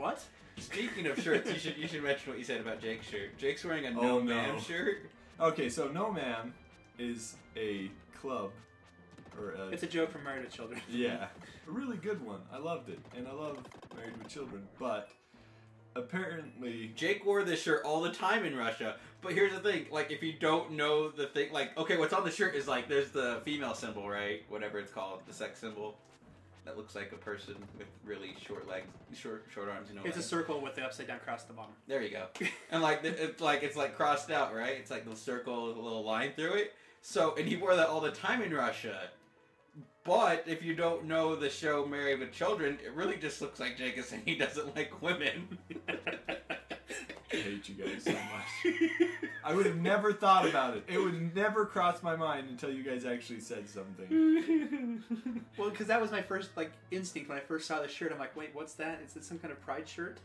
What? Speaking of shirts, you should mention what you said about Jake's shirt. Jake's wearing a No Ma'am shirt. Okay, so No Ma'am is a club. It's a joke from Married with Children. Yeah, a really good one. I loved it, and I love Married with Children, but apparently... Jake wore this shirt all the time in Russia, but here's the thing, like, if you don't know the thing, like, okay, what's on the shirt is, like, there's the female symbol, right? Whatever it's called, the sex symbol. That looks like a person with really short legs, short arms, you know. It's a circle with the upside down cross at the bottom. There you go. And, like, it's like crossed out, right? It's like the circle with a little line through it. So, and he wore that all the time in Russia. But if you don't know the show Married with Children, it really just looks like Jake is saying he doesn't like women. I hate you guys so much. I would have never thought about it. It would never cross my mind until you guys actually said something. Well, because that was my first instinct when I first saw the shirt. I'm like, wait, what's that? Is it some kind of pride shirt?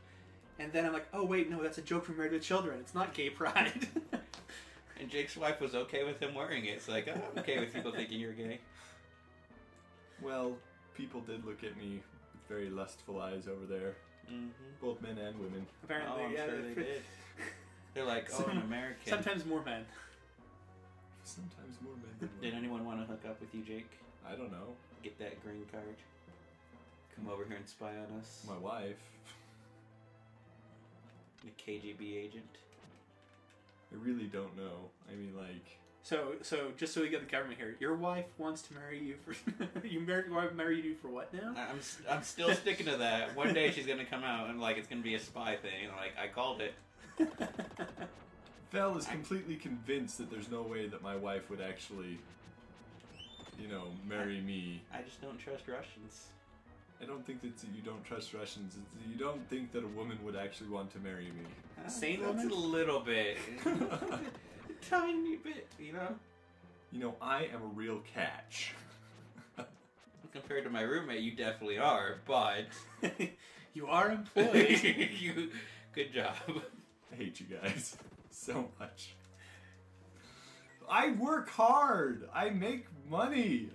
And then I'm like, oh wait, no, that's a joke from Married with Children. It's not gay pride. And Jake's wife was okay with him wearing it. It's like, oh, I'm okay with people thinking you're gay. Well, people did look at me with very lustful eyes over there. Mm-hmm. Both men and women. Apparently, I'm yeah. sure they did. They're like, oh, an American. Sometimes more men. Sometimes more men than women. Did anyone want to hook up with you, Jake? I don't know. Get that green card? Come over here and spy on us? My wife. The KGB agent? I really don't know. I mean, like... So just so we get the government here, your wife wants to marry you for... marry you for what now? I'm still sticking to that. One day she's gonna come out and, like, it's gonna be a spy thing. Like, I called it. Val is completely convinced that there's no way that my wife would actually, you know, marry me. I just don't trust Russians. I don't think that you don't trust Russians. It's that you don't think that a woman would actually want to marry me. Sane That's woman? a little bit. A tiny bit, you know? You know, I am a real catch. Compared to my roommate, you definitely are, but... You are employed. Good job. I hate you guys so much. I work hard. I make money.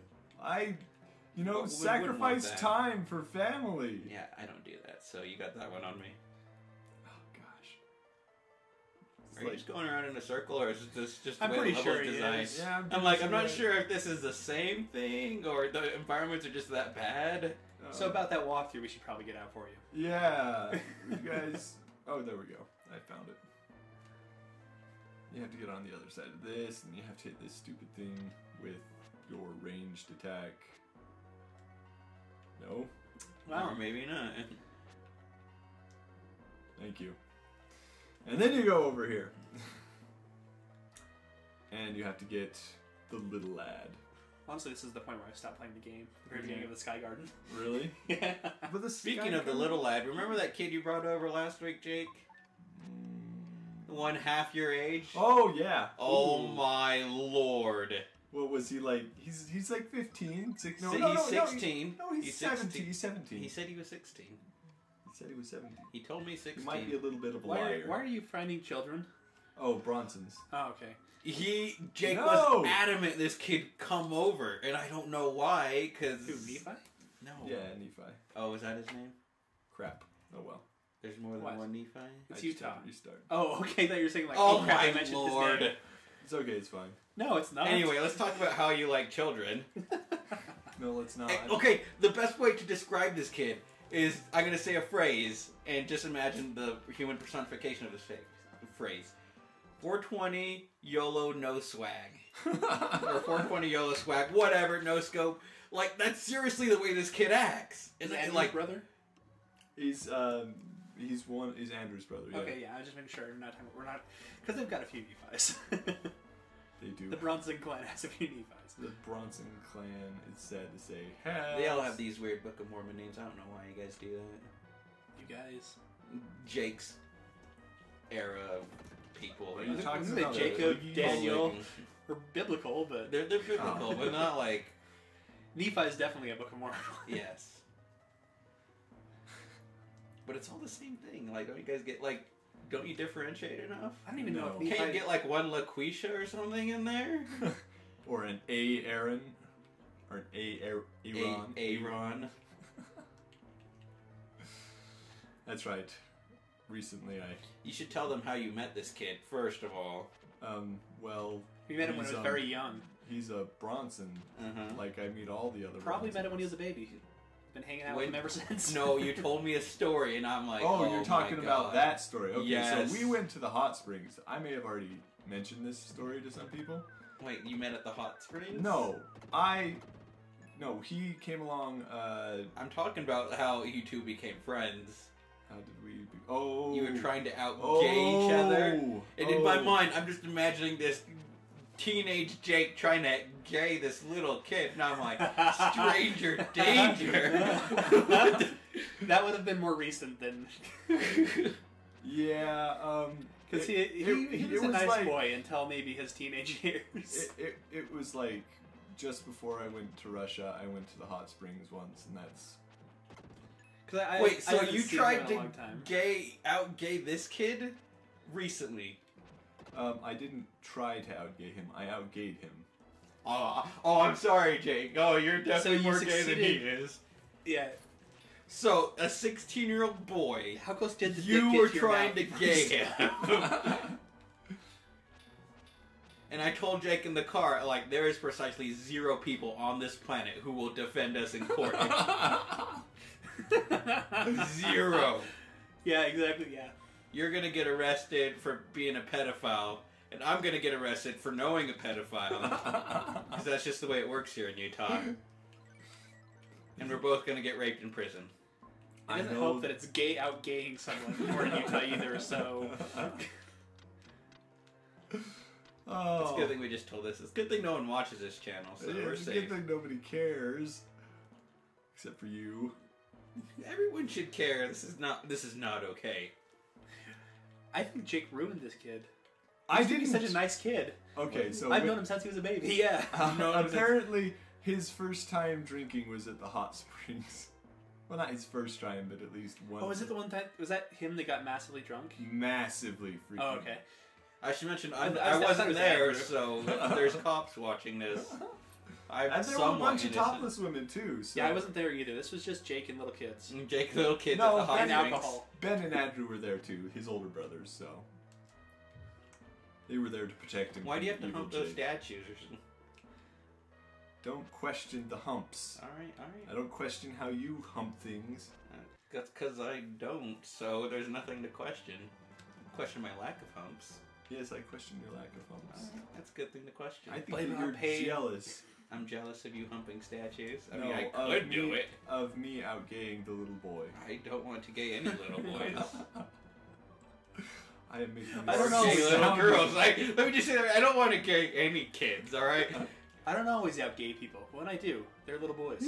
You know, Well, sacrifice time for family. Yeah, I don't do that, so you got that one on me. Oh, gosh. Are you just going around in a circle, or is this just the I'm way pretty the sure level's he designed? is. Yeah, I'm not sure if this is the same thing, or the environments are just that bad. So about that walkthrough, we should probably get out for you. Yeah. You guys... Oh, there we go. I found it. You have to get on the other side of this, and you have to hit this stupid thing with your ranged attack. No? Wow. Or maybe not. Thank you. And then you go over here. And you have to get the little lad. Honestly, this is the point where I stopped playing the game. The very beginning of the Sky Garden. Really? Yeah. But the Speaking of the little lad, remember that kid you brought over last week, Jake? The one half your age? Oh, yeah. Oh Ooh. my lord. What was he like? He's like 15. He's 16. No, he's 17. He's 17. He said he was 16. He said he was 17. He told me 16. He might be a little bit of a Why liar. are you finding children? Oh, Bronson's. Oh, okay. Jake No! was adamant this kid come over, and I don't know why, because... Who, Nephi? No. Yeah, Nephi. Oh, is that his name? Crap. Oh, well. There's more than What? one Nephi? It's I just Utah. had to restart. Oh, okay. That you're saying like, Oh crap, I my mentioned lord. his name. It's okay, it's fine. No, it's not. Anyway, let's talk about how you like children. No, let's not. Okay, the best way to describe this kid is I'm going to say a phrase, and just imagine the human personification of this phrase. 420 YOLO no swag. Or 420 YOLO swag, whatever, no scope. Like, that's seriously the way this kid acts. Is And Andrew's like, brother? He's Andrew's brother, yeah. Okay, yeah, I was just making sure we're not... Because they've got a few Nephis. They do. The Bronson clan has a few Nephis. The Bronson clan, it's sad to say, has... they all have these weird Book of Mormon names. I don't know why you guys do that. You guys. Jake's era of people. What are you talking Wasn't it about? Jacob, Like, Daniel, or biblical, but... They're biblical, but not like... Nephi is definitely a Book of Mormon. Yes. But it's all the same thing. Like, don't you guys get, like... Don't you differentiate enough? I don't even know if Can't Nephi... you get, like, one LaQuisha or something in there? Or an Aaron. Or an Aaron. Aaron. Aaron. Aaron. That's right. Recently, You should tell them how you met this kid, first of all. well... We met him when he was very young. He's a Bronson. Like I meet all the other Probably Bronsons. met him when he was a baby. Been hanging out with him ever since. No, you told me a story, and I'm like, oh you're talking about that story. Okay, Yes. so we went to the hot springs. I may have already mentioned this story to some people. Wait, you met at the hot springs? No, he came along, I'm talking about how you two became friends. how did we... Oh! You were trying to out-gay each other. And in my mind, I'm just imagining this teenage Jake trying to gay this little kid, and I'm like, stranger danger. That would have been more recent than... Yeah, Because he was a nice boy until maybe his teenage years. It was like, just before I went to Russia, I went to the hot springs once, and that's... Wait, so haven't you seen tried him in a to long time. out-gay this kid recently? I didn't try to out-gay him, I out-gayed him. Oh, I'm sorry, Jake. Oh, you're definitely you more gay than he succeeded. is. Yeah. So, a 16-year-old boy, How close did the you dick get were to your trying to mouth gay first? him. And I told Jake in the car, like, there is precisely 0 people on this planet who will defend us in court. 0. Yeah, exactly, yeah. You're gonna get arrested for being a pedophile, and I'm gonna get arrested for knowing a pedophile. Because that's just the way it works here in Utah. And we're both gonna get raped in prison. It doesn't help that it's gay out-gaying someone more in Utah either, so... Oh. It's a good thing we just told this. It's a good thing no one watches this channel, so we're It's a safe. good thing nobody cares. Except for you. Everyone should care. This is not okay. I think Jake ruined this kid. I He's didn't... such a nice kid. Okay, so... I've known him since he was a baby. Yeah. Apparently, his first time drinking was at the hot springs. Well, not his first time, but at least one. Oh, was it the one time? Was that him that got massively drunk? Massively freaking... Oh, okay. I should mention I I thought it wasn't was there, Andrew. so if there's cops watching this. I'm And there were a somewhat bunch of innocent. topless women, too. So. Yeah, I wasn't there either. This was just Jake and little kids. Jake, the little kids No, at the hot And springs. alcohol. Ben and Andrew were there, too. His older brothers, so... They were there to protect him. Why from do you have to evil hump those Jake. statues or something? Don't question the humps. Alright. I don't question how you hump things. That's because I don't, so there's nothing to question. Question my lack of humps. Yes, I question your lack of humps. That's a good thing to question. I think Blame that it on you're pain. jealous. I'm jealous of you humping statues. I No, mean, I of could me- do it. Of me out-gaying the little boy. I don't want to gay any little boys. I am making I this don't know. Gay little sound- girls. Like, let me just say that I don't want to gay any kids, alright? I don't always out-gay people. When I do, they're little boys.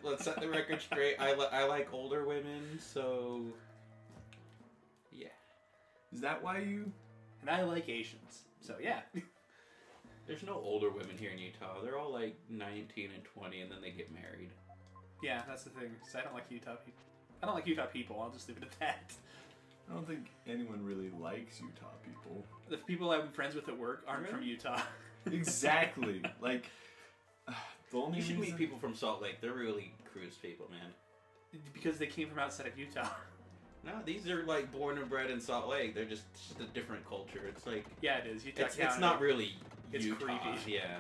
Let's set the record straight. I like older women, so... Yeah. Is that why you... And I like Asians. So, yeah. There's no older women here in Utah. They're all like 19 and 20, and then they get married. Yeah, that's the thing. So I don't like Utah people. I don't like Utah people. I'll just leave it at that. I don't think anyone really likes Utah people. The people I'm friends with at work aren't from Utah. Exactly. Like, the only You should reason... meet people from Salt Lake. They're really cruise people, man. Because they came from outside of Utah. No, these are like born and bred in Salt Lake. They're just a different culture. It's like Yeah, it is. Utah it's County. not really It's Utah. creepy. Yeah.